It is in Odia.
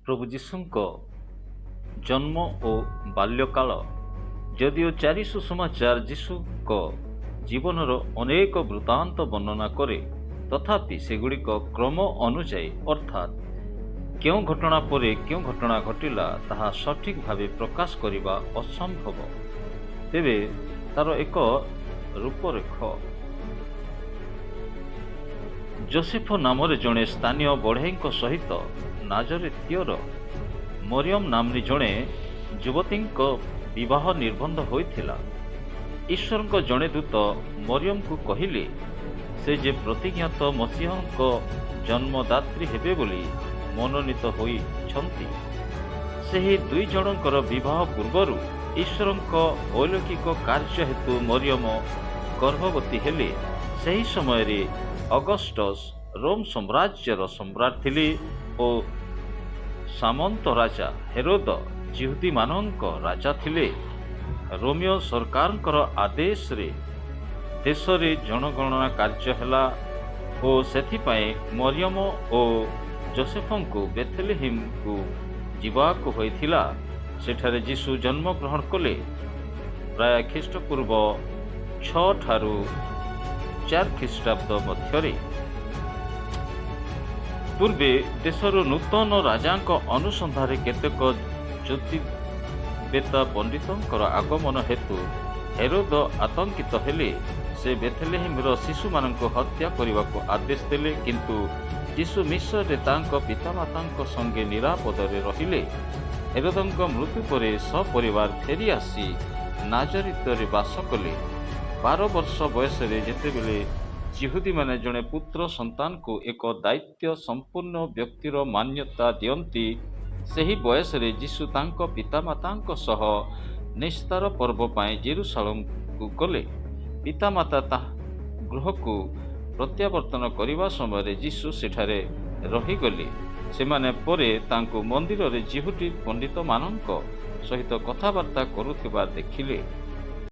ପ୍ରଭୁ ଯୀଶୁଙ୍କ ଜନ୍ମ ଓ ବାଲ୍ୟକାଳ। ଯଦିଓ ଚାରି ସୁସମାଚାର ଯୀଶୁଙ୍କ ଜୀବନର ଅନେକ ବୃତ୍ତାନ୍ତ ବର୍ଣ୍ଣନା କରେ, ତଥାପି ସେଗୁଡ଼ିକ କ୍ରମ ଅନୁଯାୟୀ ଅର୍ଥାତ୍ କେଉଁ ଘଟଣା ପରେ କେଉଁ ଘଟଣା ଘଟିଲା ତାହା ସଠିକ୍ ଭାବେ ପ୍ରକାଶ କରିବା ଅସମ୍ଭବ। ତେବେ ତାର ଏକ ରୂପରେଖ। ଯୋସେଫ ନାମରେ ଜଣେ ସ୍ଥାନୀୟ ବଢ଼େଇଙ୍କ ସହିତ ନାଜରେତୀୟର ମରିୟମ ନାମ୍ନୀ ଜଣେ ଯୁବତୀଙ୍କ ବିବାହ ନିର୍ବନ୍ଧ ହୋଇଥିଲା। ଈଶ୍ୱରଙ୍କ ଜଣେ ଦୂତ ମରିୟମକୁ କହିଲେ, ସେ ଯେ ପ୍ରତିଜ୍ଞାତ ମସିହଙ୍କ ଜନ୍ମଦାତ୍ରୀ ହେବେ ବୋଲି ମନୋନୀତ ହୋଇଛନ୍ତି। ସେହି ଦୁଇ ଜଣଙ୍କର ବିବାହ ପୂର୍ବରୁ ଈଶ୍ୱରଙ୍କ ଅଲୌକିକ କାର୍ଯ୍ୟ ହେତୁ ମରିୟମ ଗର୍ଭବତୀ ହେଲେ। ସେହି ସମୟରେ ଅଗଷ୍ଟସ୍ ରୋମ୍ ସାମ୍ରାଜ୍ୟର ସମ୍ରାଟ ଥିଲେ ଓ ସାମନ୍ତ ରାଜା ହେରୋଦ ଯିହୁଦୀମାନଙ୍କ ରାଜା ଥିଲେ। ରୋମୀୟ ସରକାରଙ୍କର ଆଦେଶରେ ଦେଶରେ ଜନଗଣନା କାର୍ଯ୍ୟ ହେଲା ଓ ସେଥିପାଇଁ ମରିୟମ ଓ ଯୋସେଫଙ୍କୁ ବେଥଲେହେମକୁ ଯିବାକୁ ହୋଇଥିଲା। ସେଠାରେ ଯୀଶୁ ଜନ୍ମଗ୍ରହଣ କଲେ। ପ୍ରାୟ ଖ୍ରୀଷ୍ଟପୂର୍ବ 6 ଠାରୁ 4 ଖ୍ରୀଷ୍ଟାବ୍ଦ ମଧ୍ୟରେ। ପୂର୍ବେ ଦେଶର ନୂତନ ରାଜାଙ୍କ ଅନୁସନ୍ଧାନରେ କେତେକ ଜ୍ୟୋତିର୍ବେତ୍ତା ପଣ୍ଡିତଙ୍କର ଆଗମନ ହେତୁ ହେରୋଦ ଆତଙ୍କିତ ହେଲେ। ସେ ବେଥଲେହେମର ଶିଶୁମାନଙ୍କୁ ହତ୍ୟା କରିବାକୁ ଆଦେଶ ଦେଲେ, କିନ୍ତୁ ଯୀଶୁ ମିଶ୍ରରେ ତାଙ୍କ ପିତାମାତାଙ୍କ ସଙ୍ଗେ ନିରାପଦରେ ରହିଲେ। ହେରୋଦଙ୍କ ମୃତ୍ୟୁ ପରେ ସପରିବାର ଫେରି ଆସି ନାଜରେତରେ ବାସ କଲେ। 12 ବର୍ଷ ବୟସରେ ଯେତେବେଳେ ଯିହୁଦୀମାନେ ଜଣେ ପୁତ୍ର ସନ୍ତାନକୁ ଏକ ଦାୟିତ୍ୱ ସମ୍ପନ୍ନ ବ୍ୟକ୍ତିର ମାନ୍ୟତା ଦିଅନ୍ତି, ସେହି ବୟସରେ ଯୀଶୁ ତାଙ୍କ ପିତାମାତାଙ୍କ ସହ ନିସ୍ତାର ପର୍ବ ପାଇଁ ଜେରୁସାଲେମକୁ ଗଲେ। ପିତାମାତା ଗୃହକୁ ପ୍ରତ୍ୟାବର୍ତ୍ତନ କରିବା ସମୟରେ ଯୀଶୁ ସେଠାରେ ରହିଗଲେ। ସେମାନେ ପରେ ତାଙ୍କୁ ମନ୍ଦିରରେ ଯିହୁଦୀ ପଣ୍ଡିତମାନଙ୍କ ସହିତ କଥାବାର୍ତ୍ତା କରୁଥିବା ଦେଖିଲେ।